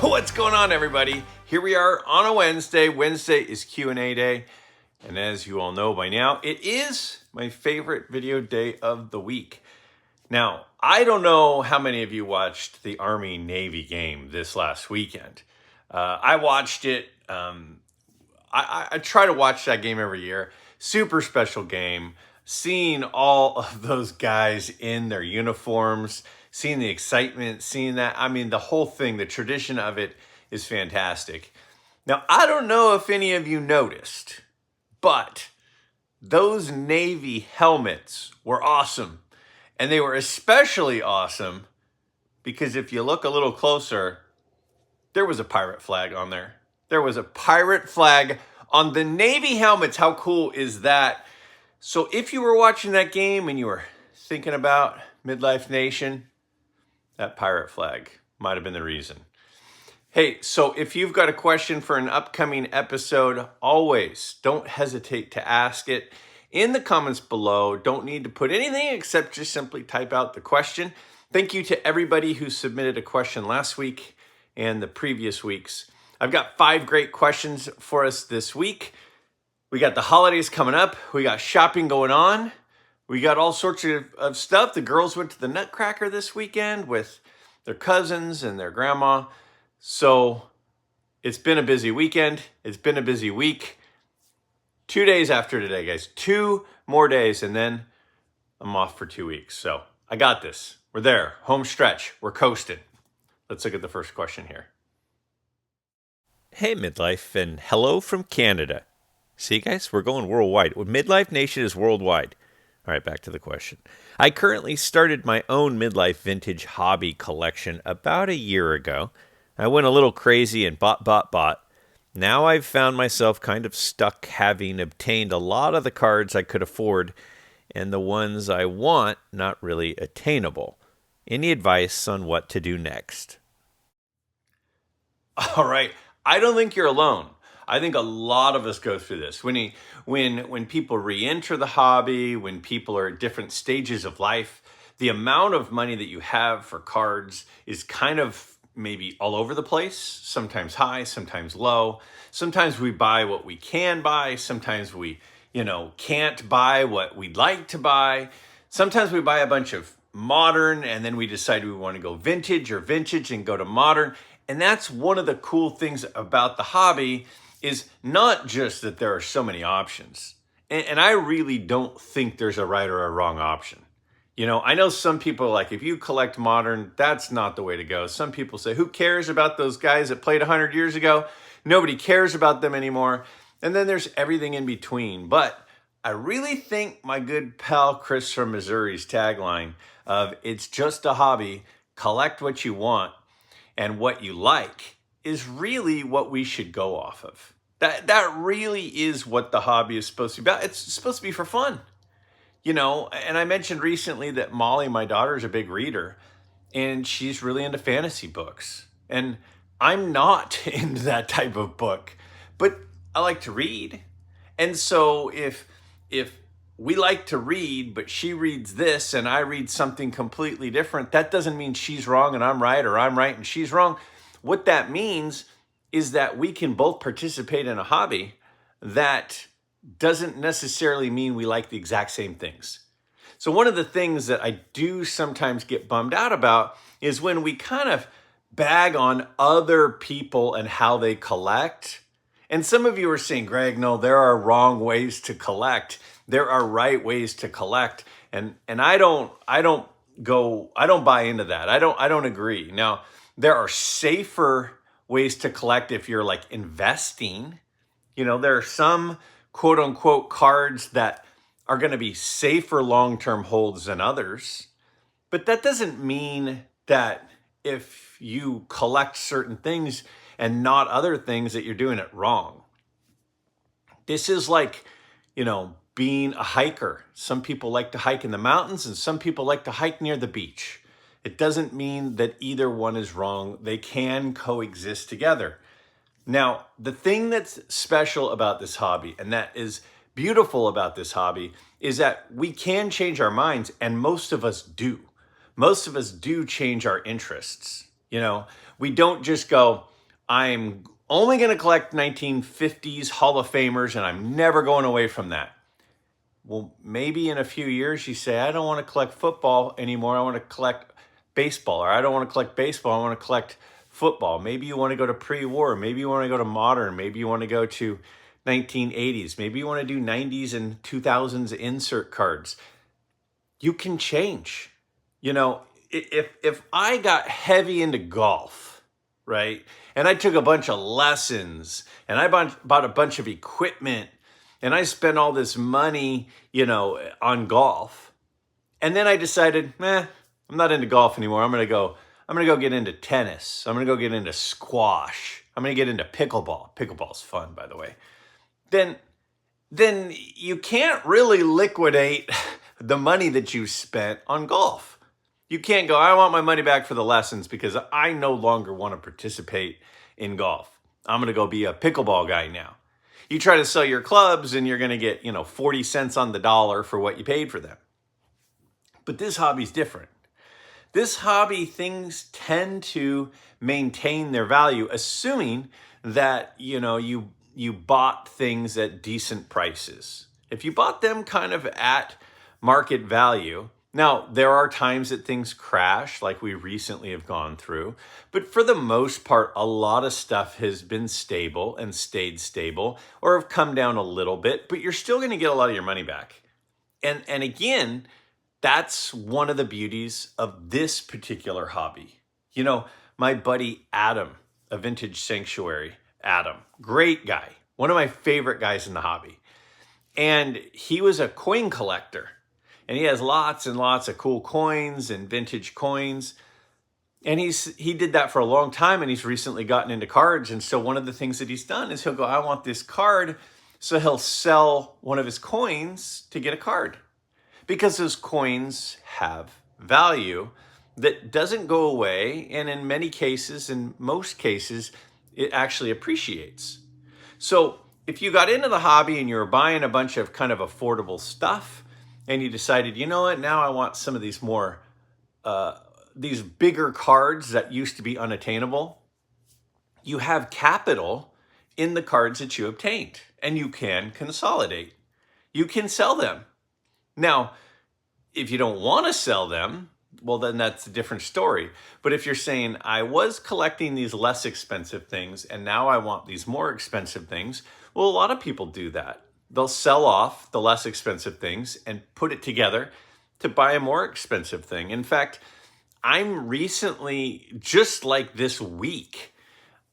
What's going on, everybody? Here we are on a Wednesday. Wednesday is Q&A day. And as you all know by now, it is my favorite video day of the week. Now, I don't know how many of you watched the Army-Navy game this last weekend. I watched it. I try to watch that game every year. Super special game. Seeing all of those guys in their uniforms, seeing the excitement, seeing that. I mean, the whole thing, the tradition of it is fantastic. Now, I don't know if any of you noticed, but those Navy helmets were awesome. And they were especially awesome because if you look a little closer, there was a pirate flag on there. There was a pirate flag on the Navy helmets. How cool is that? So if you were watching that game and you were thinking about MidLife Nation, that pirate flag might have been the reason. Hey, so if you've got a question for an upcoming episode, always don't hesitate to ask it in the comments below. Don't need to put anything except just simply type out the question. Thank you to everybody who submitted a question last week and the previous weeks. I've got 5 great questions for us this week. We got the holidays coming up. We got shopping going on. We got all sorts of stuff. The girls went to the Nutcracker this weekend with their cousins and their grandma. So it's been a busy weekend. It's been a busy week. 2 days after today, guys. 2 more days, and then I'm off for 2 weeks. So I got this. We're there. Home stretch. We're coasting. Let's look at the first question here. Hey, Midlife, and hello from Canada. See, guys, we're going worldwide. MidLife Nation is worldwide. All right, back to the question. I currently started my own Midlife vintage hobby collection about a year ago. I went a little crazy and bought. Now I've found myself kind of stuck, having obtained a lot of the cards I could afford and the ones I want not really attainable. Any advice on what to do next? All right. I don't think you're alone. I think a lot of us go through this. When people re-enter the hobby, when people are at different stages of life, the amount of money that you have for cards is kind of maybe all over the place, sometimes high, sometimes low. Sometimes we buy what we can buy. Sometimes we, can't buy what we'd like to buy. Sometimes we buy a bunch of modern and then we decide we want to go vintage and go to modern. And that's one of the cool things about the hobby is not just that there are so many options. And I really don't think there's a right or a wrong option. I know some people like, if you collect modern, that's not the way to go. Some people say, who cares about those guys that played 100 years ago? Nobody cares about them anymore. And then there's everything in between. But I really think my good pal Chris from Missouri's tagline of it's just a hobby, collect what you want and what you like is really what we should go off of. That really is what the hobby is supposed to be about. It's supposed to be for fun. And I mentioned recently that Molly, my daughter, is a big reader and she's really into fantasy books. And I'm not into that type of book, but I like to read. And so if we like to read, but she reads this and I read something completely different, that doesn't mean she's wrong and I'm right, or I'm right and she's wrong. What that means is that we can both participate in a hobby that doesn't necessarily mean we like the exact same things. So one of the things that I do sometimes get bummed out about is when we kind of bag on other people and how they collect. And some of you are saying, Greg, no, there are wrong ways to collect. There are right ways to collect. And I don't buy into that. I don't agree. Now, there are safer ways to collect if you're like investing. There are some quote unquote cards that are going to be safer long-term holds than others. But that doesn't mean that if you collect certain things and not other things that you're doing it wrong. This is like, being a hiker. Some people like to hike in the mountains and some people like to hike near the beach. It doesn't mean that either one is wrong. They can coexist together. Now, the thing that's special about this hobby and that is beautiful about this hobby is that we can change our minds, and most of us do. Most of us do change our interests. We don't just go, I'm only going to collect 1950s Hall of Famers, and I'm never going away from that. Well, maybe in a few years you say, I don't want to collect football anymore. I want to collect baseball, or I don't want to collect baseball. I want to collect football. Maybe you want to go to pre-war. Maybe you want to go to modern. Maybe you want to go to 1980s. Maybe you want to do 90s and 2000s insert cards. You can change. You know, if I got heavy into golf, right, and I took a bunch of lessons, and I bought a bunch of equipment, and I spent all this money, you know, on golf, and then I decided, I'm not into golf anymore. I'm gonna go get into tennis. I'm gonna go get into squash. I'm gonna get into pickleball. Pickleball's fun, by the way. Then you can't really liquidate the money that you spent on golf. You can't go, I want my money back for the lessons because I no longer want to participate in golf. I'm going to go be a pickleball guy now. You try to sell your clubs and you're going to get, 40 cents on the dollar for what you paid for them. But this hobby's different. This hobby, things tend to maintain their value, assuming that, you bought things at decent prices. If you bought them kind of at market value, now there are times that things crash like we recently have gone through, but for the most part, a lot of stuff has been stable and stayed stable or have come down a little bit, but you're still going to get a lot of your money back. And again, that's one of the beauties of this particular hobby. My buddy Adam, a Vintage Sanctuary, Adam, great guy, one of my favorite guys in the hobby. And he was a coin collector. And he has lots and lots of cool coins and vintage coins. And he did that for a long time, and he's recently gotten into cards. And so one of the things that he's done is he'll go, I want this card. So he'll sell one of his coins to get a card. Because those coins have value that doesn't go away. And in many cases, in most cases, it actually appreciates. So if you got into the hobby and you were buying a bunch of kind of affordable stuff, and you decided, you know what, now I want some of these more, these bigger cards that used to be unattainable, you have capital in the cards that you obtained, and you can consolidate. You can sell them. Now, if you don't want to sell them, well, then that's a different story. But if you're saying, I was collecting these less expensive things, and now I want these more expensive things, well, a lot of people do that. They'll sell off the less expensive things and put it together to buy a more expensive thing. In fact, I'm recently, just like this week,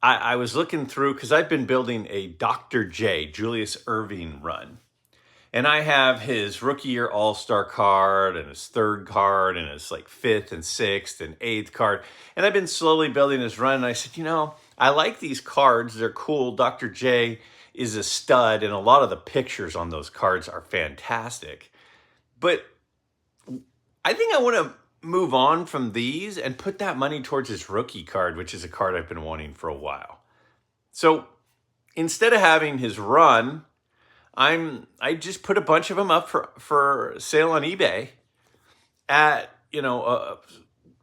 I was looking through, because I've been building a Dr. J, Julius Erving run. And I have his rookie year all-star card and his third card and his like fifth and sixth and eighth card. And I've been slowly building his run. And I said, I like these cards. They're cool. Dr. J is a stud, and a lot of the pictures on those cards are fantastic. But I think I want to move on from these and put that money towards his rookie card, which is a card I've been wanting for a while. So instead of having his run, I just put a bunch of them up for sale on eBay at,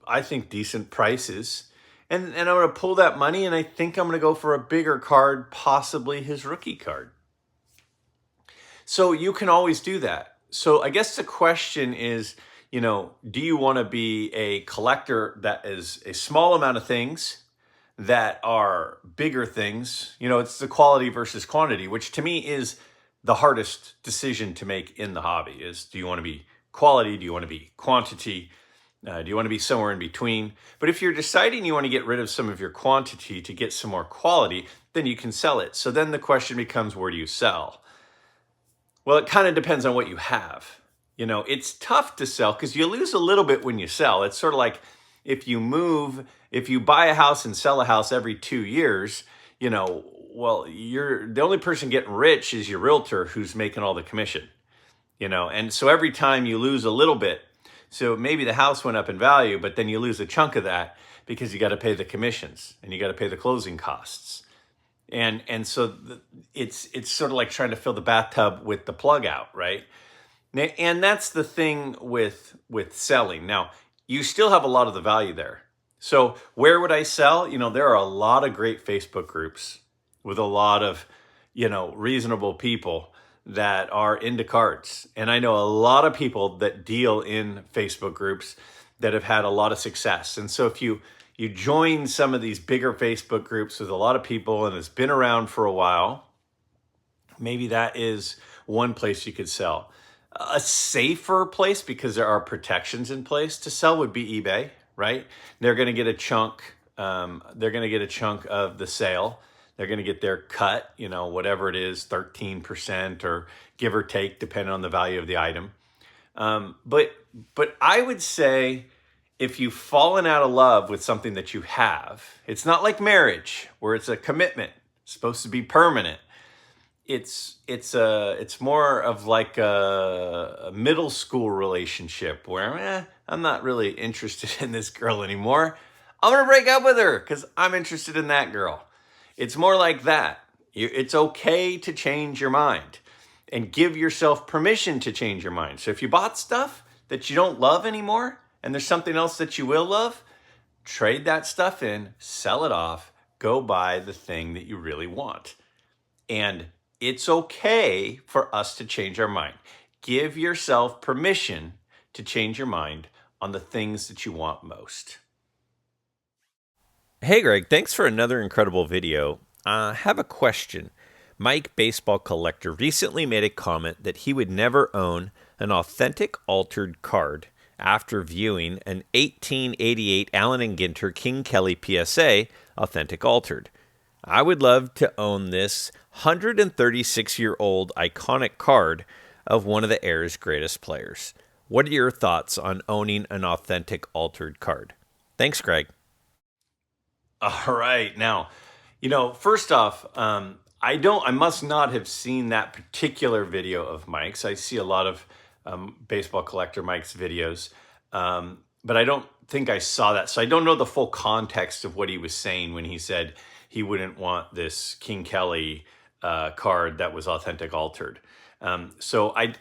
I think decent prices. And I'm going to pull that money, and I think I'm going to go for a bigger card, possibly his rookie card. So you can always do that. So I guess the question is, do you want to be a collector that is a small amount of things that are bigger things? It's the quality versus quantity, which to me is the hardest decision to make in the hobby is, do you want to be quality? Do you want to be quantity? Do you want to be somewhere in between? But if you're deciding you want to get rid of some of your quantity to get some more quality, then you can sell it. So then the question becomes, where do you sell? Well, it kind of depends on what you have. It's tough to sell because you lose a little bit when you sell. It's sort of like if you buy a house and sell a house every 2 years, well, you're the only person getting rich is your realtor who's making all the commission, and so every time you lose a little bit, so maybe the house went up in value, but then you lose a chunk of that because you got to pay the commissions and you got to pay the closing costs. And so it's sort of like trying to fill the bathtub with the plug out, right? And that's the thing with selling. Now, you still have a lot of the value there. So where would I sell? There are a lot of great Facebook groups with a lot of, reasonable people that are into cards. And I know a lot of people that deal in Facebook groups that have had a lot of success. And so if you join some of these bigger Facebook groups with a lot of people and it's been around for a while, maybe that is one place you could sell. A safer place, because there are protections in place to sell, would be eBay, right? They're going to get a chunk. They're going to get a chunk of the sale. They're going to get their cut, whatever it is, 13% or give or take, depending on the value of the item. But I would say if you've fallen out of love with something that you have, it's not like marriage where it's a commitment. It's supposed to be permanent. It's more of like a middle school relationship where I'm not really interested in this girl anymore. I'm gonna break up with her because I'm interested in that girl. It's more like that. It's okay to change your mind and give yourself permission to change your mind. So if you bought stuff that you don't love anymore and there's something else that you will love, trade that stuff in, sell it off, go buy the thing that you really want. And it's okay for us to change our mind. Give yourself permission to change your mind on the things that you want most. Hey, Greg, thanks for another incredible video. I have a question. Mike, baseball collector, recently made a comment that he would never own an authentic altered card after viewing an 1888 Allen & Ginter King Kelly PSA authentic altered. I would love to own this 136-year-old iconic card of one of the era's greatest players. What are your thoughts on owning an authentic altered card? Thanks, Greg. All right. Now, first off, I must not have seen that particular video of Mike's. I see a lot of baseball collector Mike's videos, but I don't think I saw that. So I don't know the full context of what he was saying when he said he wouldn't want this King Kelly card that was authentic altered. So I'm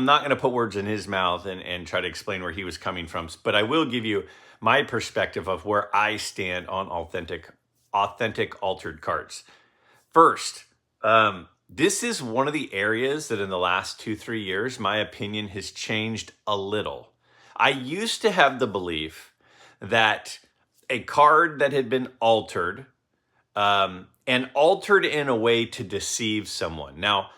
not going to put words in his mouth and try to explain where he was coming from, but I will give you my perspective of where I stand on authentic altered cards. First, this is one of the areas that in the last 2-3 years, my opinion has changed a little. I used to have the belief that a card that had been altered, and altered in a way to deceive someone. Now,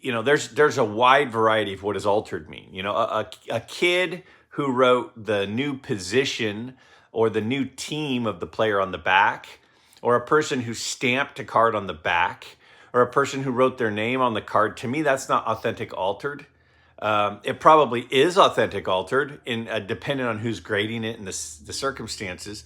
there's a wide variety of what does altered mean. A kid who wrote the new position or the new team of the player on the back, or a person who stamped a card on the back, or a person who wrote their name on the card, to me, that's not authentic altered. It probably is authentic altered, depending on who's grading it and the circumstances.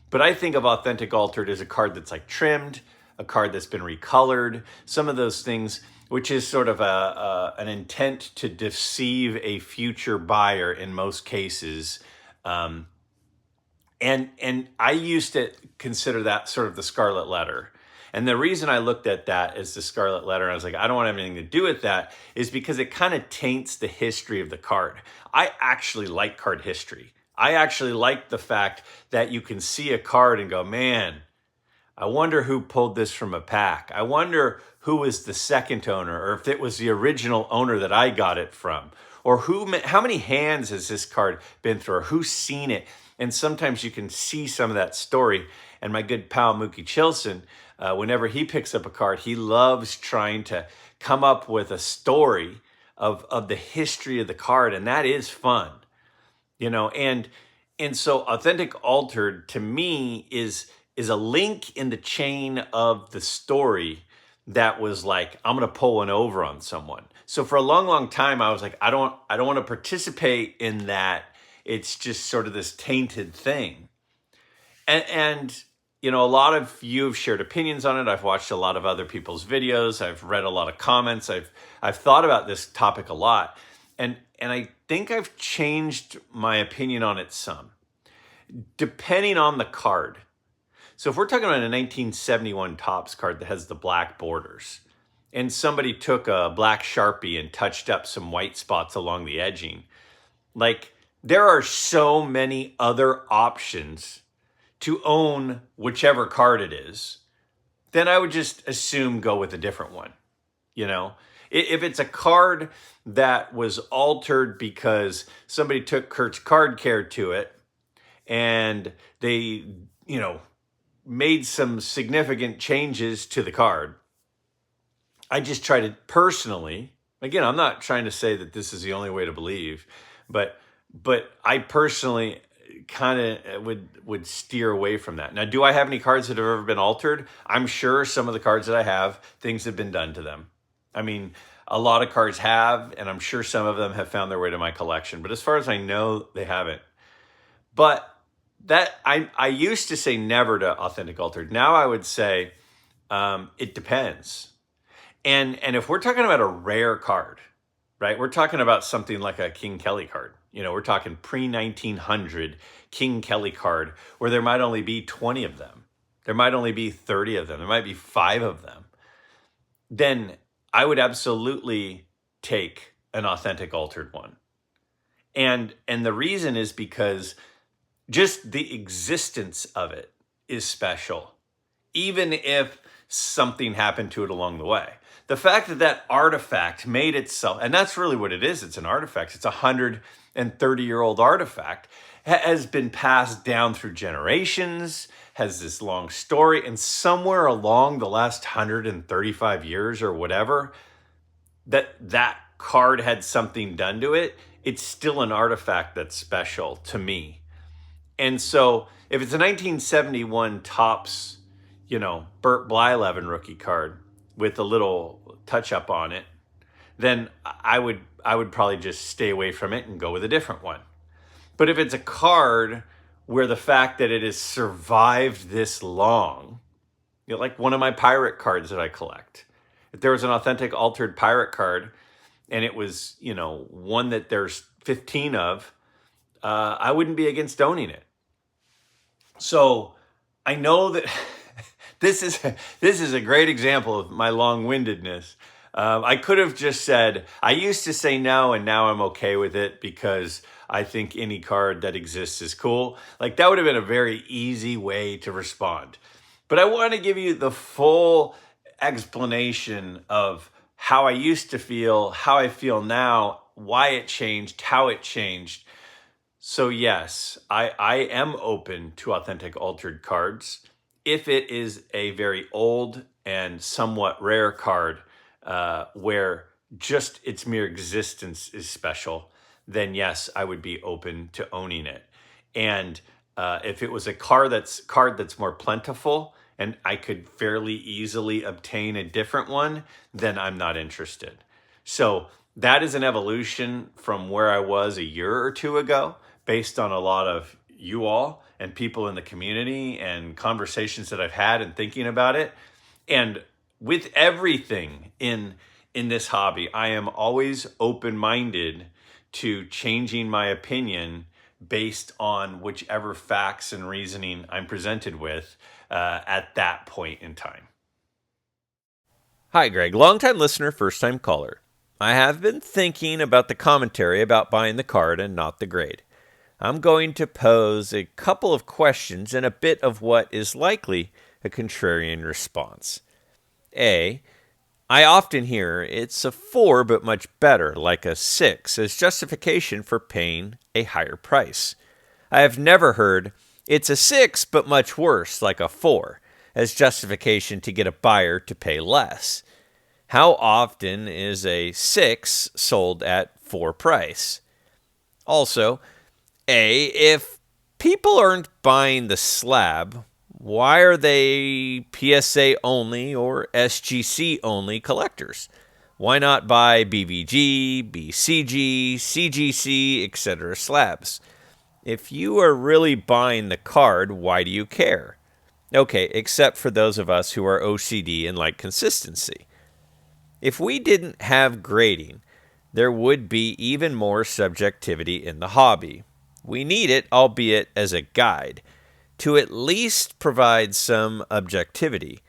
But I think of authentic altered as a card that's like trimmed, a card that's been recolored, some of those things, which is sort of an intent to deceive a future buyer in most cases. And I used to consider that sort of the scarlet letter. And the reason I looked at that as the scarlet letter, and I was like, I don't want to have anything to do with that, is because it kind of taints the history of the card. I actually like card history. I actually like the fact that you can see a card and go, man, I wonder who pulled this from a pack. I wonder who was the second owner, or if it was the original owner that I got it from, or how many hands has this card been through, or who's seen it. And sometimes you can see some of that story. And my good pal, Mookie Chilson, whenever he picks up a card, he loves trying to come up with a story of the history of the card. And that is fun, and so authentic altered to me is a link in the chain of the story that was like, I'm going to pull one over on someone. So for a long, long time, I was like, I don't want to participate in that. It's just sort of this tainted thing. And a lot of you have shared opinions on it. I've watched a lot of other people's videos. I've read a lot of comments. I've thought about this topic a lot. And I think I've changed my opinion on it some, depending on the card. So if we're talking about a 1971 Topps card that has the black borders, and somebody took a black Sharpie and touched up some white spots along the edging, like there are so many other options to own whichever card it is, then I would just assume go with a different one. You know, if it's a card that was altered because somebody took Kurt's card care to it and they, made some significant changes to the card, I just try to personally, again, I'm not trying to say that this is the only way to believe, but I personally kind of would steer away from that. Now, do I have any cards that have ever been altered? I'm sure some of the cards that I have, things have been done to them. I mean, a lot of cards have, and I'm sure some of them have found their way to my collection. But as far as I know, they haven't. But that I used to say never to authentic altered. Now I would say it depends. And if we're talking about a rare card, right? We're talking about something like a King Kelly card. We're talking pre-1900 King Kelly card where there might only be 20 of them. There might only be 30 of them. There might be 5 of them. Then I would absolutely take an authentic altered one. And the reason is because just the existence of it is special, even if something happened to it along the way. The fact that that artifact made itself, and that's really what it is, it's an artifact, it's a 130-year-old artifact, has been passed down through generations, has this long story, and somewhere along the last 135 years or whatever, that card had something done to it, it's still an artifact that's special to me. And so if it's a 1971 Topps, Burt Blyleven rookie card with a little touch up on it, then I would probably just stay away from it and go with a different one. But if it's a card where the fact that it has survived this long, like one of my pirate cards that I collect, if there was an authentic altered pirate card and it was, one that there's 15 of, I wouldn't be against owning it. So I know that this is a great example of my long-windedness. I could have just said, I used to say no, and now I'm okay with it because I think any card that exists is cool. Like, that would have been a very easy way to respond. But I want to give you the full explanation of how I used to feel, how I feel now, why it changed, how it changed. So yes, I am open to authentic altered cards. If it is a very old and somewhat rare card where just its mere existence is special, then yes, I would be open to owning it. And if it was a card that's more plentiful and I could fairly easily obtain a different one, then I'm not interested. So that is an evolution from where I was a year or two ago, based on a lot of you all and people in the community and conversations that I've had and thinking about it. And with everything in this hobby, I am always open-minded to changing my opinion based on whichever facts and reasoning I'm presented with at that point in time. Hi, Greg. Longtime listener, first-time caller. I have been thinking about the commentary about buying the card and not the grade. I'm going to pose a couple of questions and a bit of what is likely a contrarian response. A, I often hear it's a 4 but much better, like a 6, as justification for paying a higher price. I have never heard it's a 6 but much worse, like a 4, as justification to get a buyer to pay less. How often is a 6 sold at 4 price? Also, A, if people aren't buying the slab, why are they PSA only or SGC only collectors? Why not buy BVG, BCG, CGC, etc. slabs? If you are really buying the card, why do you care? Okay, except for those of us who are OCD and like consistency. If we didn't have grading, there would be even more subjectivity in the hobby. We need it, albeit as a guide, to at least provide some objectivity.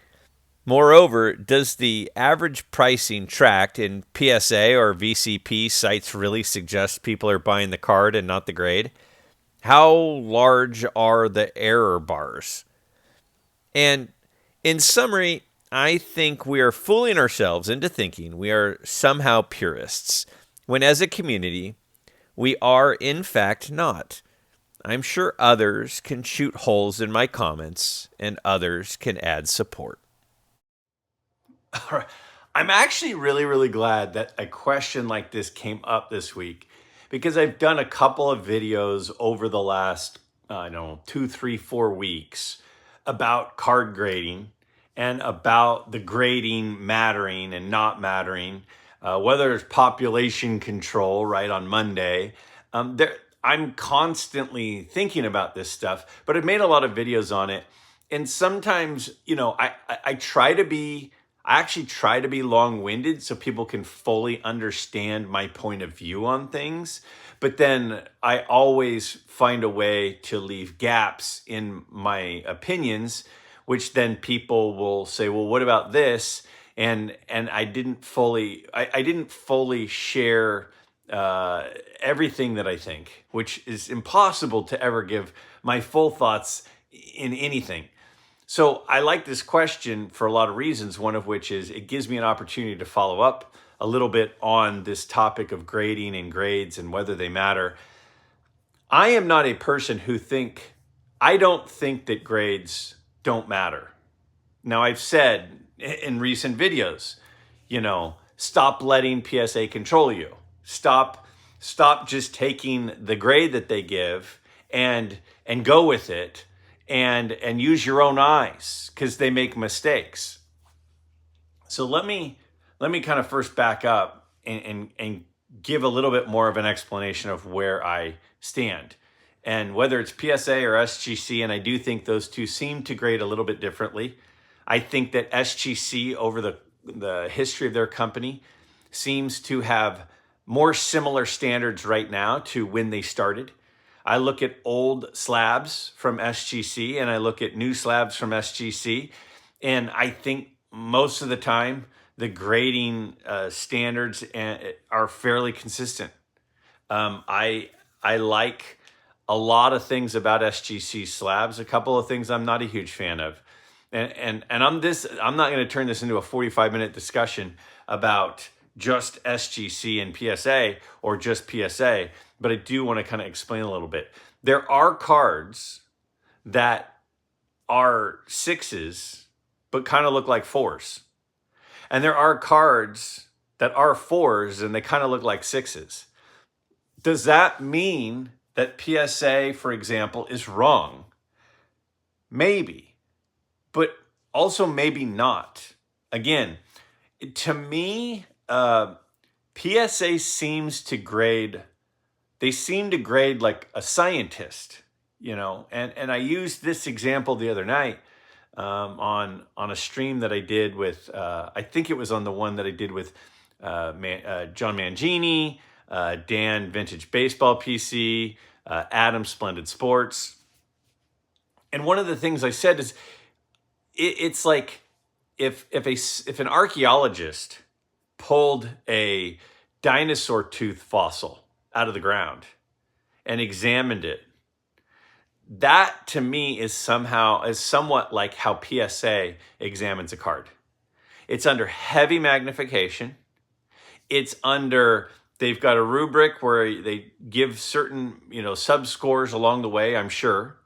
Moreover, does the average pricing tracked in PSA or VCP sites really suggest people are buying the card and not the grade? How large are the error bars? And in summary, I think we are fooling ourselves into thinking we are somehow purists, when as a community, we are in fact not. I'm sure others can shoot holes in my comments and others can add support. All right. I'm actually really, really glad that a question like this came up this week because I've done a couple of videos over the last, I don't know, 2, 3, 4 weeks about card grading and about the grading mattering and not mattering, whether it's population control, right, on Monday. I'm constantly thinking about this stuff, but I've made a lot of videos on it. And sometimes, I actually try to be long-winded so people can fully understand my point of view on things. But then I always find a way to leave gaps in my opinions, which then people will say, well, what about this? And I didn't fully share everything that I think, which is impossible to ever give my full thoughts in anything. So I like this question for a lot of reasons, one of which is it gives me an opportunity to follow up a little bit on this topic of grading and grades and whether they matter. I am not a person I don't think that grades don't matter. Now, I've said in recent videos, stop letting PSA control you. Stop just taking the grade that they give and go with it. And use your own eyes because they make mistakes. So let me kind of first back up and give a little bit more of an explanation of where I stand. And whether it's PSA or SGC, and I do think those two seem to grade a little bit differently. I think that SGC, over the history of their company, seems to have more similar standards right now to when they started. I look at old slabs from SGC and I look at new slabs from SGC, and I think most of the time the grading standards are fairly consistent. I like a lot of things about SGC slabs. A couple of things I'm not a huge fan of, and I'm not going to turn this into a 45-minute discussion about just SGC and PSA or just PSA, but I do want to kind of explain a little bit. There are cards that are 6s, but kind of look like 4s. And there are cards that are 4s and they kind of look like 6s. Does that mean that PSA, for example, is wrong? Maybe, but also maybe not. Again, to me, PSA seems to grade like a scientist, and I used this example the other night on a stream that I did with, I think it was on the one that I did with John Mangini, Dan Vintage Baseball PC, Adam Splendid Sports. And one of the things I said is it's like if an archaeologist pulled a dinosaur tooth fossil out of the ground and examined it, that to me is somewhat like how PSA examines a card. It's under heavy magnification. They've got a rubric where they give certain, sub scores along the way, I'm sure.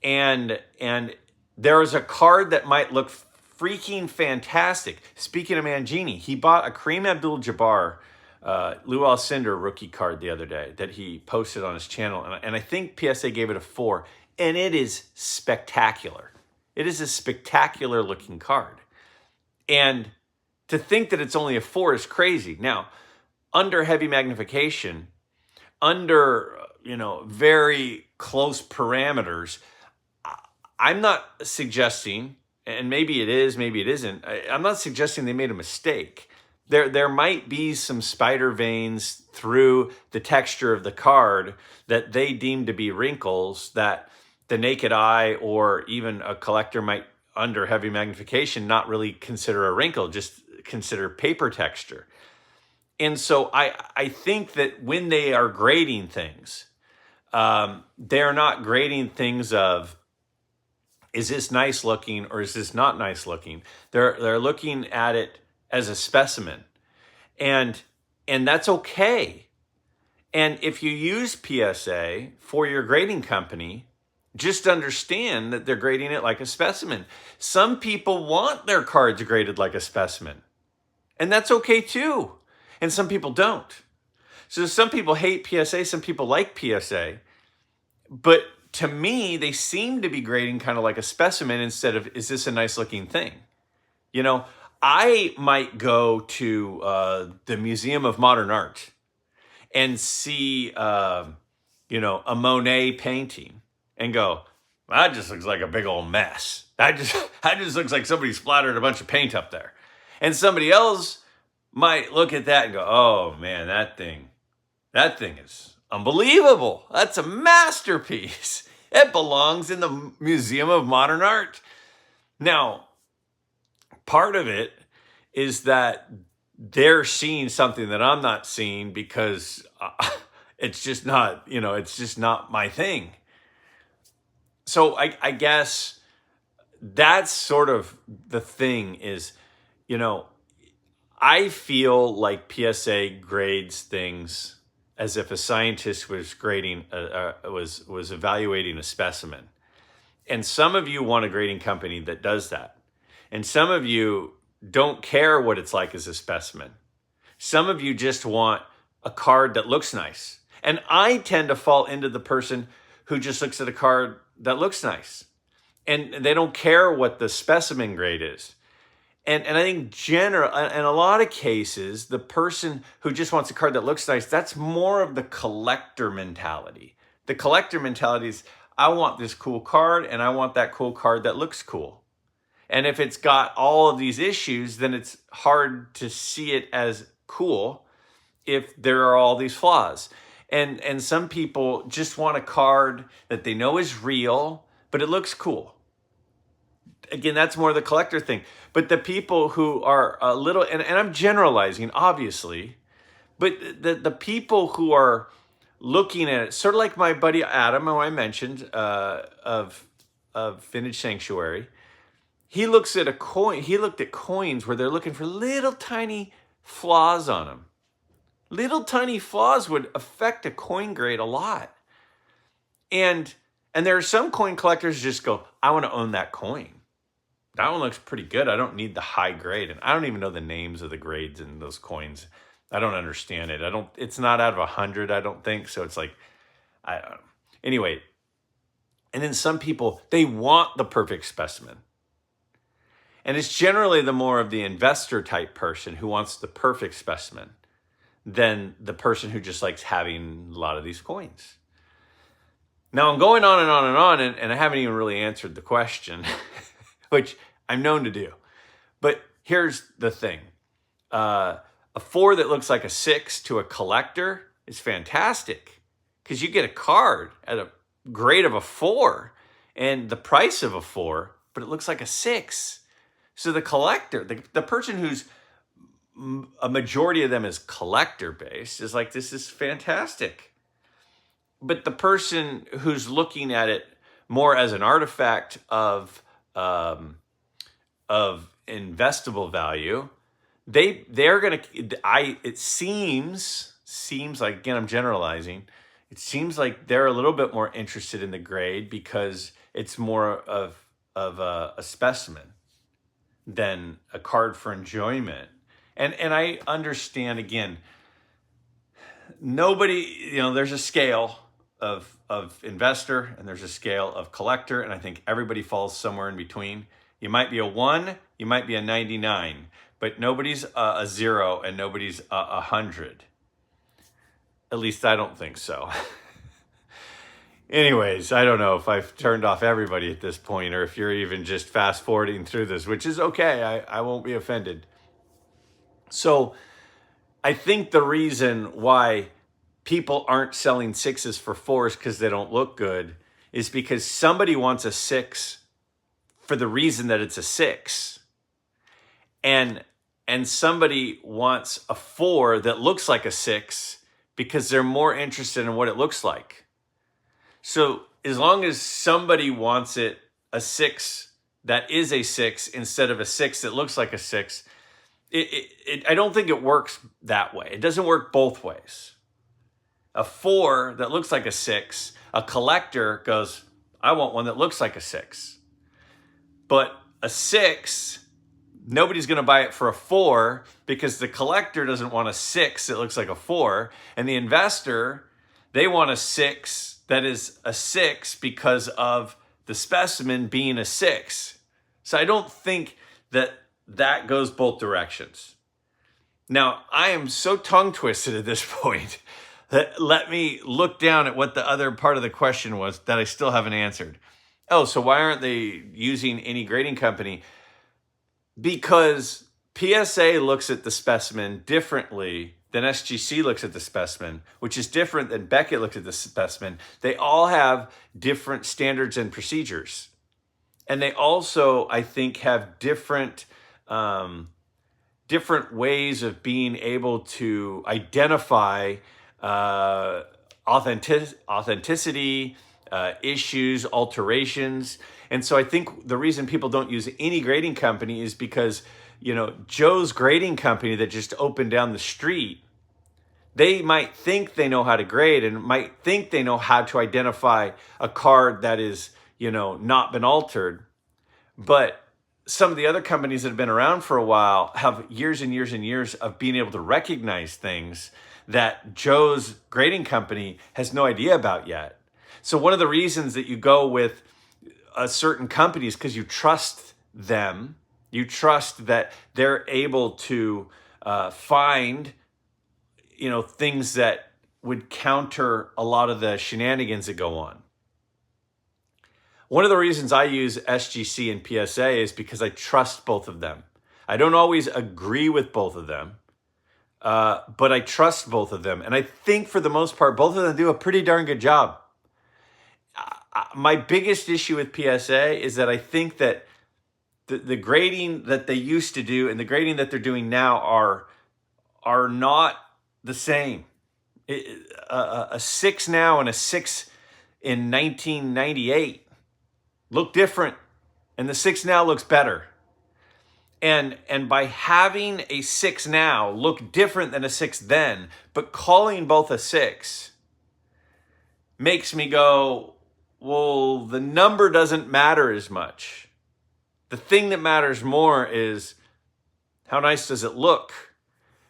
And there is a card that might look freaking fantastic. Speaking of Mangini, he bought a Kareem Abdul-Jabbar Lou Alcindor rookie card the other day that he posted on his channel. And I think PSA gave it a 4. And it is spectacular. It is a spectacular looking card. And to think that it's only a 4 is crazy. Now, under heavy magnification, under, very close parameters, I'm not suggesting, and maybe it is, maybe it isn't, I'm not suggesting they made a mistake. There might be some spider veins through the texture of the card that they deem to be wrinkles that the naked eye or even a collector might under heavy magnification not really consider a wrinkle, just consider paper texture. And so I think that when they are grading things, they're not grading things of, is this nice looking or is this not nice looking? They're looking at it as a specimen. And that's okay. And if you use PSA for your grading company, just understand that they're grading it like a specimen. Some people want their cards graded like a specimen, and that's okay too. And some people don't. So some people hate PSA, some people like PSA. But to me, they seem to be grading kind of like a specimen instead of, is this a nice looking thing? You know, I might go to the Museum of Modern Art and see, a Monet painting and go, that just looks like a big old mess. That just looks like somebody splattered a bunch of paint up there. And somebody else might look at that and go, oh man, that thing is unbelievable. That's a masterpiece. It belongs in the Museum of Modern Art. Now, part of it is that they're seeing something that I'm not seeing because it's just not my thing. So I guess that's sort of the thing is, I feel like PSA grades things as if a scientist was grading, was evaluating a specimen. And some of you want a grading company that does that. And some of you don't care what it's like as a specimen. Some of you just want a card that looks nice. And I tend to fall into the person who just looks at a card that looks nice. And they don't care what the specimen grade is. And I think in a lot of cases, the person who just wants a card that looks nice, that's more of the collector mentality. The collector mentality is, I want this cool card and I want that cool card that looks cool. And if it's got all of these issues, then it's hard to see it as cool if there are all these flaws. And some people just want a card that they know is real, but it looks cool. Again, that's more the collector thing. But the people who are a little, and I'm generalizing, obviously, but the people who are looking at it, sort of like my buddy Adam, who I mentioned, of Vintage Sanctuary, he looks at he looked at coins where they're looking for little tiny flaws on them. Little tiny flaws would affect a coin grade a lot. And there are some coin collectors who just go, I want to own that coin. That one looks pretty good. I don't need the high grade. And I don't even know the names of the grades in those coins. I don't understand it. It's not out of 100, I don't think. So it's like, I don't know. Anyway. And then some people, they want the perfect specimen. And it's generally the more of the investor type person who wants the perfect specimen than the person who just likes having a lot of these coins. Now I'm going on and on and on, and I haven't even really answered the question, which I'm known to do. But here's the thing. A 4 that looks like a 6 to a collector is fantastic because you get a card at a grade of a 4 and the price of a 4, but it looks like a 6. So the collector, the person who's a majority of them is collector based is like, this is fantastic. But the person who's looking at it more as an artifact of investable value, they're gonna. It seems like, again, I'm generalizing. It seems like they're a little bit more interested in the grade because it's more of a specimen than a card for enjoyment. And I understand, again, nobody, there's a scale of investor and there's a scale of collector, and I think everybody falls somewhere in between. You might be a 1, you might be a 99, but nobody's a 0 and nobody's a 100. At least I don't think so. Anyways, I don't know if I've turned off everybody at this point or if you're even just fast forwarding through this, which is okay. I won't be offended. So I think the reason why people aren't selling 6s for 4s because they don't look good is because somebody wants a 6 for the reason that it's a 6. And somebody wants a 4 that looks like a 6 because they're more interested in what it looks like. So as long as somebody wants it a 6 that is a 6 instead of a 6 that looks like a 6, I don't think it works that way. It doesn't work both ways. A 4 that looks like a 6, a collector goes, I want one that looks like a 6. But a 6, nobody's going to buy it for a 4 because the collector doesn't want a 6 that looks like a 4. And the investor, they want a 6 that is a 6 because of the specimen being a 6. So I don't think that goes both directions. Now, I am so tongue twisted at this point that let me look down at what the other part of the question was that I still haven't answered. Oh, so why aren't they using any grading company? Because PSA looks at the specimen differently than SGC looks at the specimen, which is different than Beckett looks at the specimen. They all have different standards and procedures. And they also, I think, have different ways of being able to identify authenticity, issues, alterations. And so I think the reason people don't use any grading company is because, Joe's grading company that just opened down the street, they might think they know how to grade and might think they know how to identify a card that is, not been altered. But some of the other companies that have been around for a while have years and years and years of being able to recognize things that Joe's grading company has no idea about yet. So one of the reasons that you go with a certain company is because you trust them. You trust that they're able to find, things that would counter a lot of the shenanigans that go on. One of the reasons I use SGC and PSA is because I trust both of them. I don't always agree with both of them, but I trust both of them. And I think for the most part, both of them do a pretty darn good job. My biggest issue with PSA is that I think that the grading that they used to do and the grading that they're doing now are not the same. A 6 now and a 6 in 1998 look different, and the 6 now looks better. And by having a 6 now look different than a 6 then, but calling both a 6 makes me go, well, the number doesn't matter as much. The thing that matters more is how nice does it look?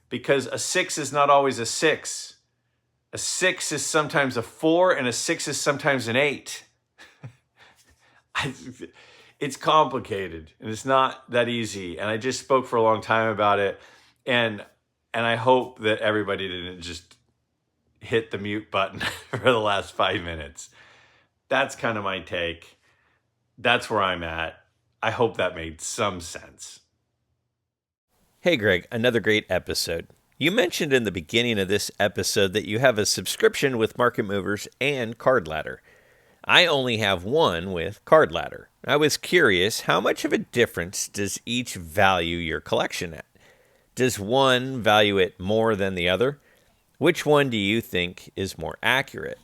Because a 6 is not always a 6. A 6 is sometimes a 4, and a 6 is sometimes an 8. It's complicated, and it's not that easy. And I just spoke for a long time about it, and I hope that everybody didn't just hit the mute button for the last 5 minutes. That's kind of my take. That's where I'm at. I hope that made some sense. Hey, Greg, another great episode. You mentioned in the beginning of this episode that you have a subscription with Market Movers and Card Ladder. I only have one with Card Ladder. I was curious, how much of a difference does each value your collection at? Does one value it more than the other? Which one do you think is more accurate?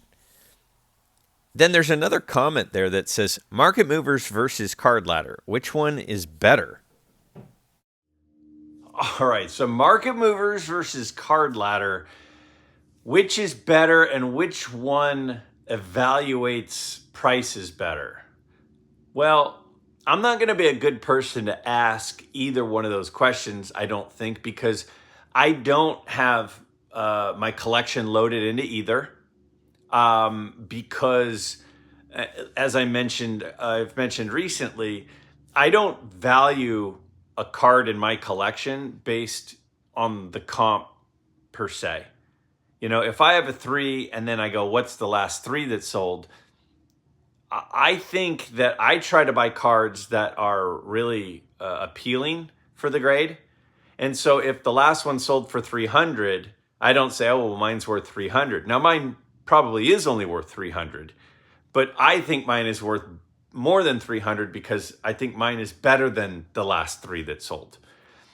Then there's another comment there that says, Market Movers versus Card Ladder. Which one is better? All right, so Market Movers versus Card Ladder. Which is better and which one evaluates prices better? Well, I'm not going to be a good person to ask either one of those questions, I don't think, because I don't have my collection loaded into either. Because, as I've mentioned recently, I don't value a card in my collection based on the comp per se. If I have a 3 and then I go, what's the last 3 that sold? I think that I try to buy cards that are really appealing for the grade. And so if the last one sold for 300, I don't say, oh, well, mine's worth 300. Now, mine probably is only worth 300, but I think mine is worth more than 300 because I think mine is better than the last 3 that sold.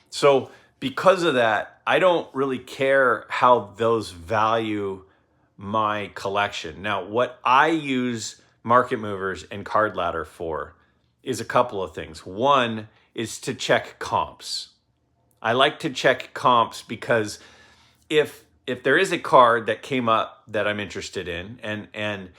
So because of that, I don't really care how those value my collection. Now, what I use Market Movers and Card Ladder for is a couple of things. One is to check comps. I like to check comps because if there is a card that came up that I'm interested in and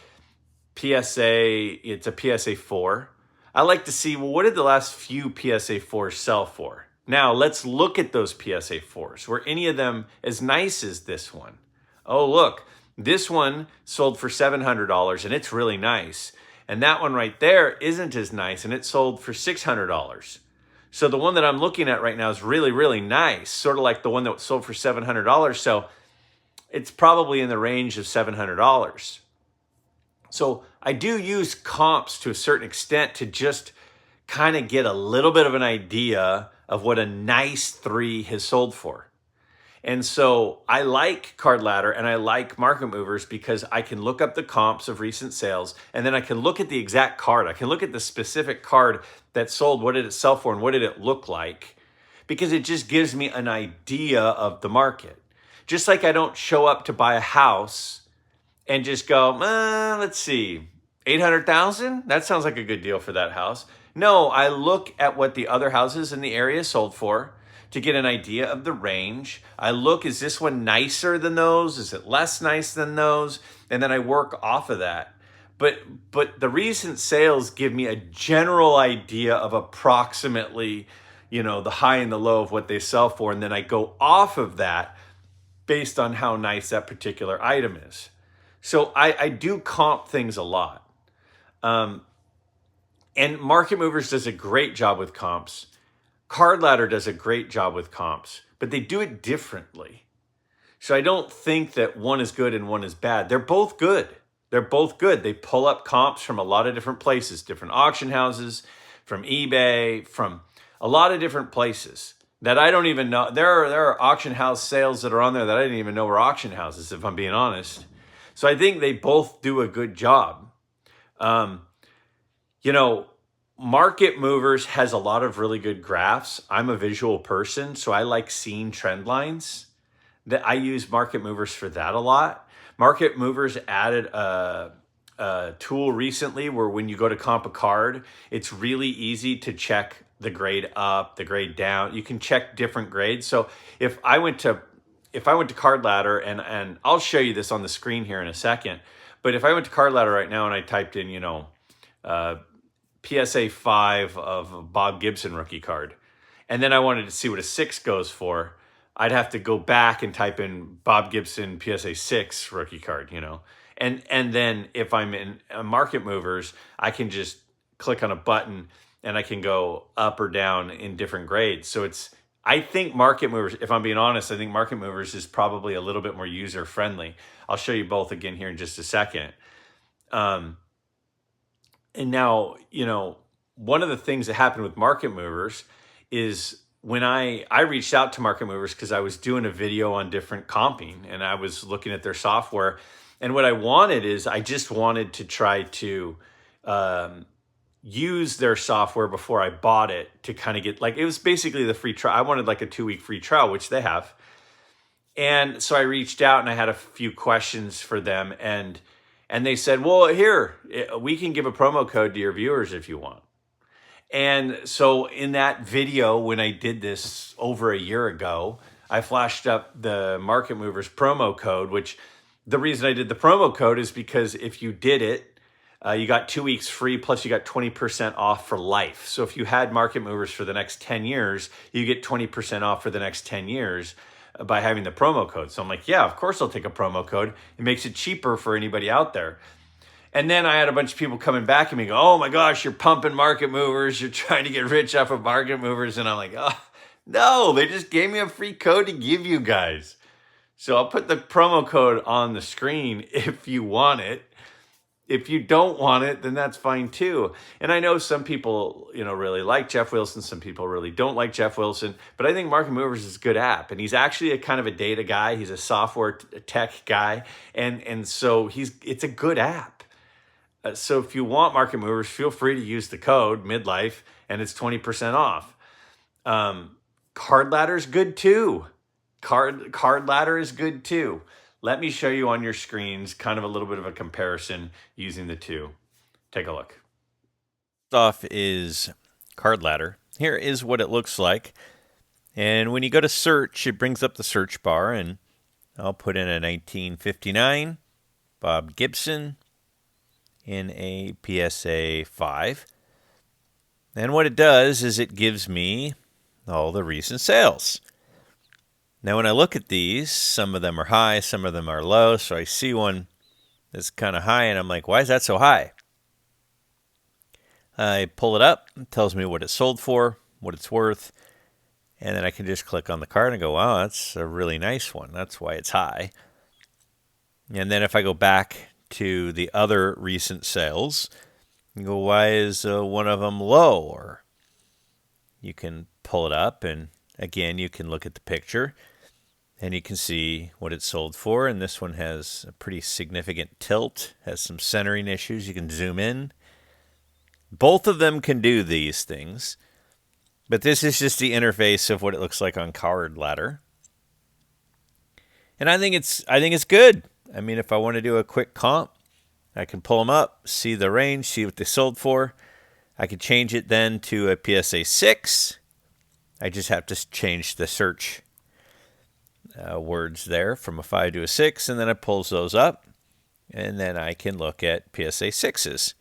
PSA, it's a PSA 4, I like to see, well, what did the last few PSA 4s sell for? Now, let's look at those PSA 4s. Were any of them as nice as this one? Oh, look, this one sold for $700 and it's really nice. And that one right there isn't as nice and it sold for $600. So the one that I'm looking at right now is really, really nice, sort of like the one that sold for $700. So it's probably in the range of $700. So I do use comps to a certain extent to just kind of get a little bit of an idea of what a nice 3 has sold for. And so I like Card Ladder and I like Market Movers because I can look up the comps of recent sales and then I can look at the exact card. I can look at the specific card that sold, what did it sell for and what did it look like, because it just gives me an idea of the market. Just like I don't show up to buy a house and just go, let's see, 800,000? That sounds like a good deal for that house. No, I look at what the other houses in the area sold for to get an idea of the range. I look, is this one nicer than those? Is it less nice than those? And then I work off of that. But the recent sales give me a general idea of approximately, the high and the low of what they sell for. And then I go off of that based on how nice that particular item is. So I do comp things a lot. And Market Movers does a great job with comps. Card Ladder does a great job with comps, but they do it differently. So I don't think that one is good and one is bad. They're both good. They're both good. They pull up comps from a lot of different places, different auction houses, from eBay, from a lot of different places that I don't even know. There are auction house sales that are on there that I didn't even know were auction houses, if I'm being honest. So I think they both do a good job. Market Movers has a lot of really good graphs. I'm a visual person, so I like seeing trend lines. That I use Market Movers for that a lot. Market Movers added a tool recently where when you go to comp a card, it's really easy to check the grade up, the grade down. You can check different grades. So if I went to Card Ladder, and I'll show you this on the screen here in a second, but if I went to Card Ladder right now and I typed in, PSA 5 of Bob Gibson rookie card, and then I wanted to see what a 6 goes for, I'd have to go back and type in Bob Gibson PSA 6 rookie card, And then if I'm in Market Movers, I can just click on a button and I can go up or down in different grades. So I think Market Movers, if I'm being honest, I think Market Movers is probably a little bit more user friendly. I'll show you both again here in just a second. And now, one of the things that happened with Market Movers is when I reached out to Market Movers because I was doing a video on different comping and I was looking at their software. And what I wanted is I just wanted to try to use their software before I bought it to kind of get, it was basically the free trial. I wanted like a 2-week free trial, which they have. And so I reached out and I had a few questions for them. And they said, well, here, we can give a promo code to your viewers if you want. And so in that video, when I did this over a year ago, I flashed up the Market Movers promo code, which the reason I did the promo code is because if you did it, you got 2 weeks free, plus you got 20% off for life. So if you had Market Movers for the next 10 years, you get 20% off for the next 10 years by having the promo code. So I'm like, yeah, of course I'll take a promo code. It makes it cheaper for anybody out there. And then I had a bunch of people coming back at me, go, oh my gosh, you're pumping Market Movers. You're trying to get rich off of Market Movers. And I'm like, oh, no, they just gave me a free code to give you guys. So I'll put the promo code on the screen if you want it. If you don't want it, then that's fine too. And I know some people, really like Jeff Wilson. Some people really don't like Jeff Wilson. But I think Market Movers is a good app. And he's actually a kind of a data guy. He's a software tech guy. And so it's a good app. So if you want market movers, feel free to use the code MidLife, and it's 20% off. Card ladder is good too. Card ladder is good too. Let me show you on your screens kind of a little bit of a comparison using the two. Take a look. Off is card ladder. Here is what it looks like. And when you go to search, it brings up the search bar, and I'll put in a 1959 Bob Gibson in a PSA 5. And what it does is it gives me all the recent sales. Now, when I look at these, some of them are high, some of them are low. So I see one that's kind of high, and I'm like, why is that so high? I pull it up, it tells me what it sold for, what it's worth, and then I can just click on the card and go, wow, that's a really nice one. That's why it's high. And then if I go back to the other recent sales, you go, why is one of them low? Or you can pull it up, and again, you can look at the picture, and you can see what it sold for. And this one has a pretty significant tilt, has some centering issues. You can zoom in. Both of them can do these things, but this is just the interface of what it looks like on Card Ladder. And I think it's good. I mean, if I want to do a quick comp, I can pull them up, see the range, see what they sold for. I could change it then to a PSA 6. I just have to change the search words there from a 5 to a 6, and then it pulls those up, and then I can look at PSA 6s.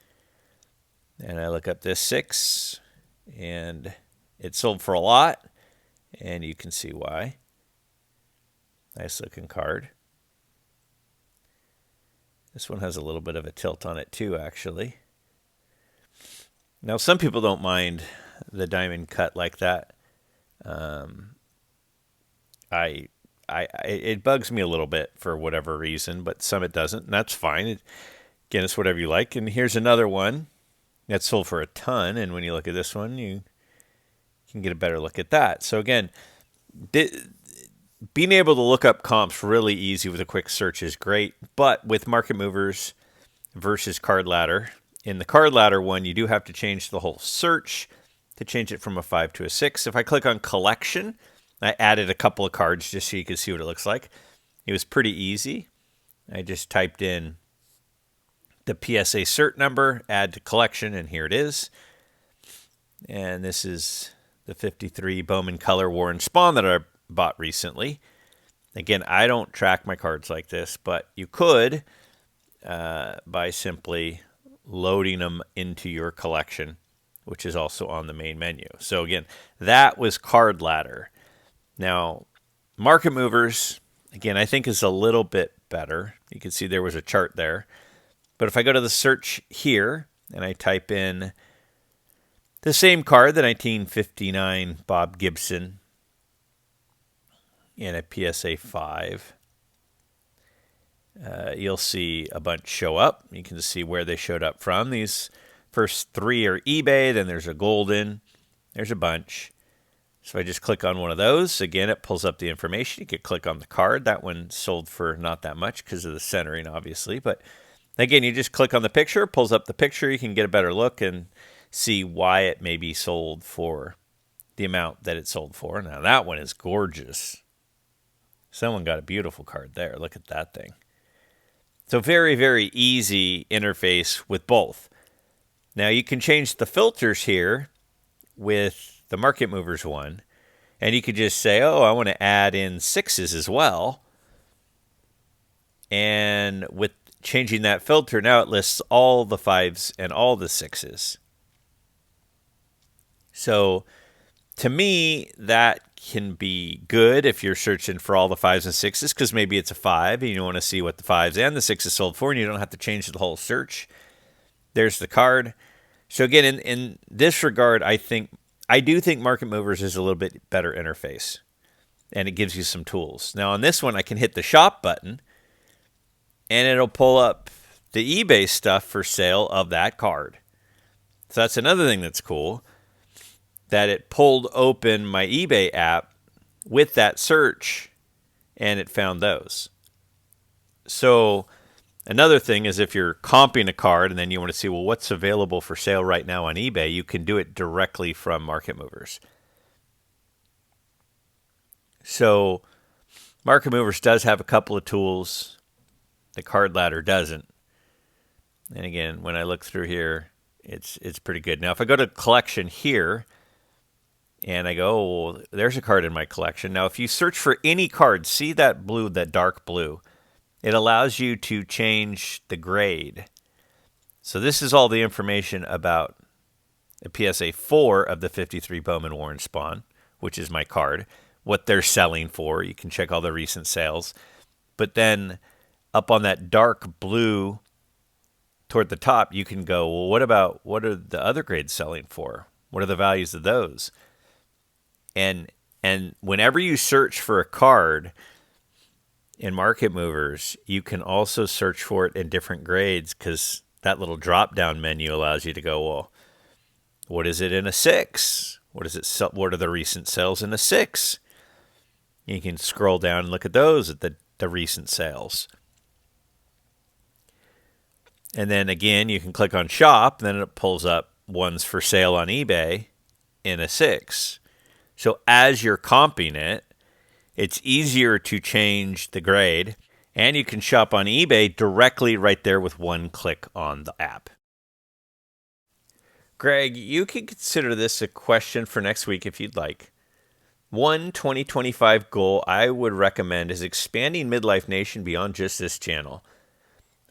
And I look up this 6, and it sold for a lot, and you can see why. Nice looking card. This one has a little bit of a tilt on it too, actually. Now, some people don't mind the diamond cut like that. It bugs me a little bit for whatever reason, but some it doesn't, and that's fine. Again, it's whatever you like. And here's another one that sold for a ton, and when you look at this one, you can get a better look at that. So again, being able to look up comps really easy with a quick search is great, but with market movers versus card ladder, in the card ladder one, you do have to change the whole search to change it from a 5 to a 6. If I click on collection, I added a couple of cards just so you can see what it looks like. It was pretty easy. I just typed in the PSA cert number, add to collection, and here it is. And this is the 53 Bowman Color Warren Spawn that I bought recently. Again, I don't track my cards like this, but you could by simply loading them into your collection, which is also on the main menu. So again, that was Card Ladder. Now, Market Movers, again, I think is a little bit better. You can see there was a chart there. But if I go to the search here and I type in the same card, the 1959 Bob Gibson in a PSA 5, you'll see a bunch show up. You can see where they showed up from. These first 3 are eBay, then there's a golden, there's a bunch. So I just click on one of those. Again, it pulls up the information. You could click on the card. That one sold for not that much because of the centering, obviously. But again, you just click on the picture, pulls up the picture. You can get a better look and see why it may be sold for the amount that it sold for. Now, that one is gorgeous. Someone got a beautiful card there. Look at that thing. So very, very easy interface with both. Now, you can change the filters here with the Market Movers one, and you could just say, oh, I want to add in 6s as well. And with changing that filter, now it lists all the 5s and all the 6s. So to me, that can be good if you're searching for all the 5s and 6s, because maybe it's a 5 and you want to see what the 5s and the 6s sold for, and you don't have to change the whole search. There's the card. So again, in this regard, I do think Market Movers is a little bit better interface, and it gives you some tools. Now on this one, I can hit the shop button, and it'll pull up the eBay stuff for sale of that card. So that's another thing that's cool, that it pulled open my eBay app with that search, and it found those. So Another thing is if you're comping a card and then you want to see, well, what's available for sale right now on eBay, you can do it directly from Market Movers. So Market Movers does have a couple of tools. The Card Ladder doesn't. And again, when I look through here, it's pretty good. Now, if I go to collection here, and I go, oh, well, there's a card in my collection. Now, if you search for any card, see that blue, that dark blue, it allows you to change the grade. So this is all the information about the PSA 4 of the 53 Bowman Warren Spawn, which is my card, what they're selling for. You can check all the recent sales. But then up on that dark blue toward the top, you can go, well, what are the other grades selling for? What are the values of those? And whenever you search for a card in Market Movers, you can also search for it in different grades, because that little drop-down menu allows you to go, well, what is it in a 6? What are the recent sales in a 6? You can scroll down and look at those, at the recent sales. And then again, you can click on shop, and then it pulls up ones for sale on eBay in a 6. So as you're comping it, it's easier to change the grade, and you can shop on eBay directly right there with one click on the app. Greg, you can consider this a question for next week if you'd like. One 2025 goal I would recommend is expanding MidLife Nation beyond just this channel.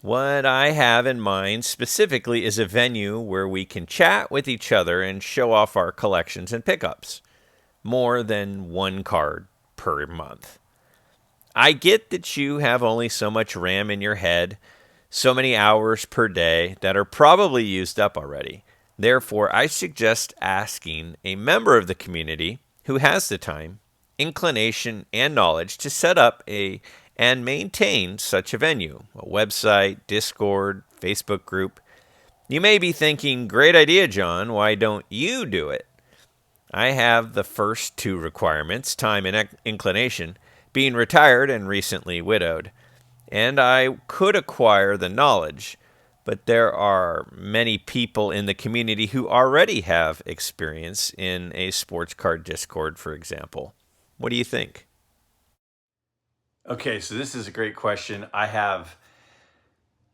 What I have in mind specifically is a venue where we can chat with each other and show off our collections and pickups. More than one card per month. I get that you have only so much RAM in your head, so many hours per day that are probably used up already. Therefore, I suggest asking a member of the community who has the time, inclination, and knowledge to set up and maintain such a venue, a website, Discord, Facebook group. You may be thinking, great idea, John, why don't you do it? I have the first two requirements, time and inclination, being retired and recently widowed. And I could acquire the knowledge, but there are many people in the community who already have experience in a sports card Discord, for example. What do you think? Okay, so this is a great question. I have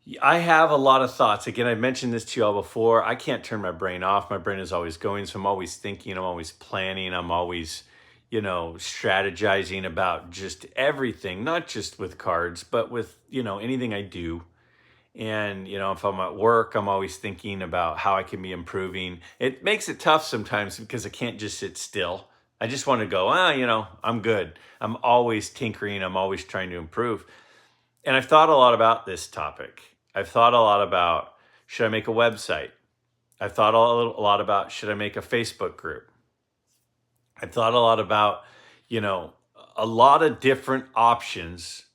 a lot of thoughts. Again, I mentioned this to you all before. I can't turn my brain off. My brain is always going, so I'm always thinking, I'm always planning, I'm always, strategizing about just everything, not just with cards, but with, anything I do. And, if I'm at work, I'm always thinking about how I can be improving. It makes it tough sometimes because I can't just sit still. I just want to go, I'm good. I'm always tinkering. I'm always trying to improve. And I've thought a lot about this topic. I've thought a lot about, should I make a website? I've thought a lot about, should I make a Facebook group? I've thought a lot about, a lot of different options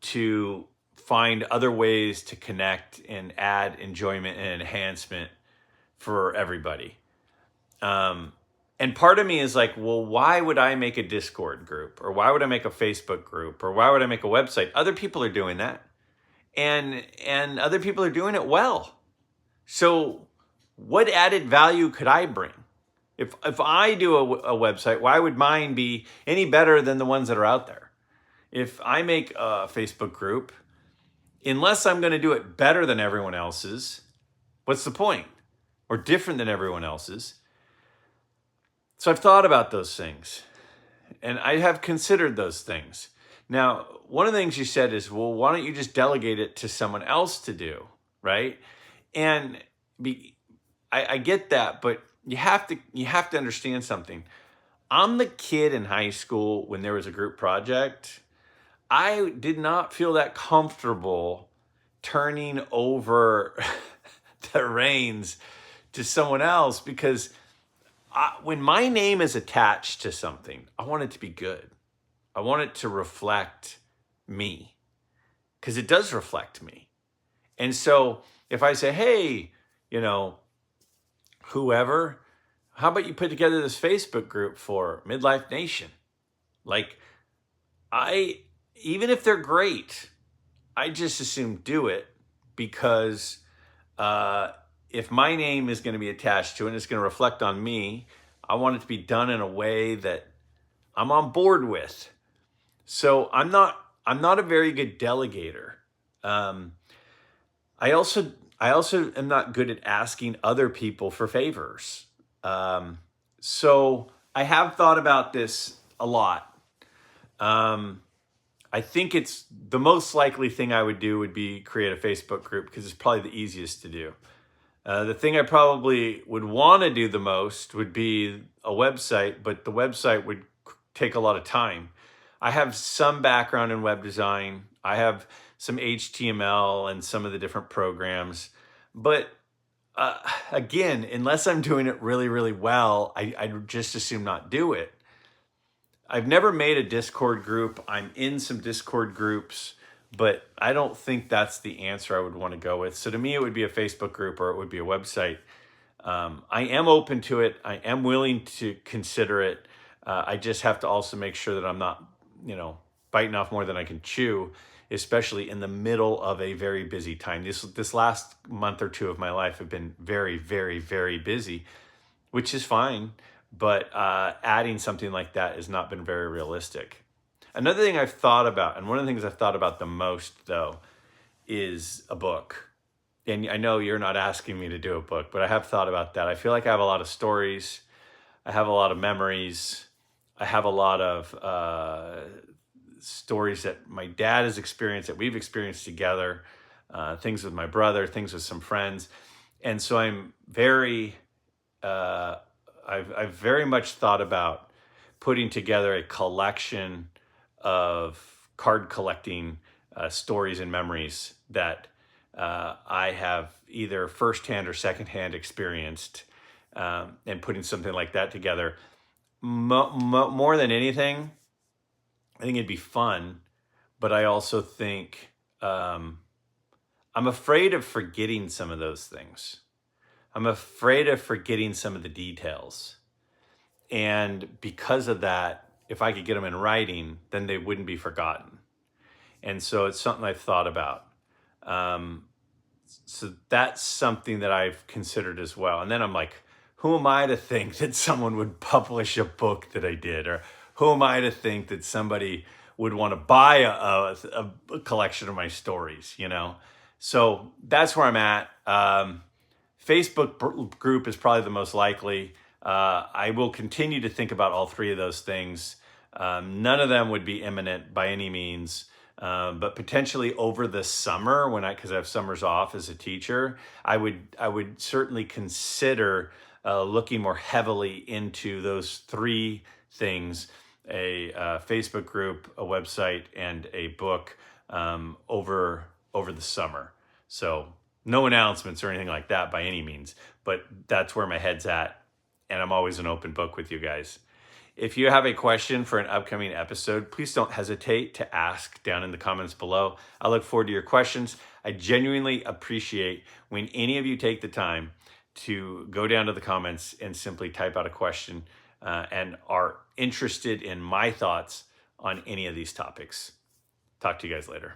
to find other ways to connect and add enjoyment and enhancement for everybody. And part of me is like, well, why would I make a Discord group? Or why would I make a Facebook group? Or why would I make a website? Other people are doing that. And other people are doing it well. So what added value could I bring? If I do a website, why would mine be any better than the ones that are out there? If I make a Facebook group, unless I'm going to do it better than everyone else's, what's the point? Or different than everyone else's? So I've thought about those things, and I have considered those things. Now, one of the things you said is, well, why don't you just delegate it to someone else to do, right? And I get that, but you have to understand something. I'm the kid in high school when there was a group project. I did not feel that comfortable turning over the reins to someone else because when my name is attached to something, I want it to be good. I want it to reflect me because it does reflect me. And so if I say, hey, whoever, how about you put together this Facebook group for MidLife Nation? Like, even if they're great, I just assume do it because if my name is going to be attached to it and it's going to reflect on me, I want it to be done in a way that I'm on board with. So I'm not a very good delegator. I also am not good at asking other people for favors. So I have thought about this a lot. I think it's the most likely thing I would do would be create a Facebook group because it's probably the easiest to do. The thing I probably would want to do the most would be a website, but the website would take a lot of time. I have some background in web design. I have some HTML and some of the different programs. But again, unless I'm doing it really, really well, I'd just as soon not do it. I've never made a Discord group. I'm in some Discord groups, but I don't think that's the answer I would want to go with. So to me, it would be a Facebook group or it would be a website. I am open to it. I am willing to consider it. I just have to also make sure that I'm not, biting off more than I can chew, especially in the middle of a very busy time. This last month or two of my life have been very, very, very busy, which is fine. But adding something like that has not been very realistic. Another thing I've thought about, and one of the things I've thought about the most, though, is a book. And I know you're not asking me to do a book, but I have thought about that. I feel like I have a lot of stories. I have a lot of memories. I have a lot of stories that my dad has experienced, that we've experienced together, things with my brother, things with some friends. And so I'm very... I've very much thought about putting together a collection of card collecting stories and memories that I have either firsthand or secondhand experienced, and putting something like that together. More than anything, I think it'd be fun, but I also think I'm afraid of forgetting some of those things. I'm afraid of forgetting some of the details. And because of that, if I could get them in writing, then they wouldn't be forgotten. And so it's something I've thought about. So that's something that I've considered as well. And then I'm like, who am I to think that someone would publish a book that I did? Or who am I to think that somebody would want to buy a collection of my stories, So that's where I'm at. Facebook group is probably the most likely. I will continue to think about all three of those things. None of them would be imminent by any means, but potentially over the summer, because I have summers off as a teacher, I would certainly consider looking more heavily into those three things: a Facebook group, a website, and a book over the summer. So no announcements or anything like that by any means, but that's where my head's at, and I'm always an open book with you guys. If you have a question for an upcoming episode, please don't hesitate to ask down in the comments below. I look forward to your questions. I genuinely appreciate when any of you take the time to go down to the comments and simply type out a question and are interested in my thoughts on any of these topics. Talk to you guys later.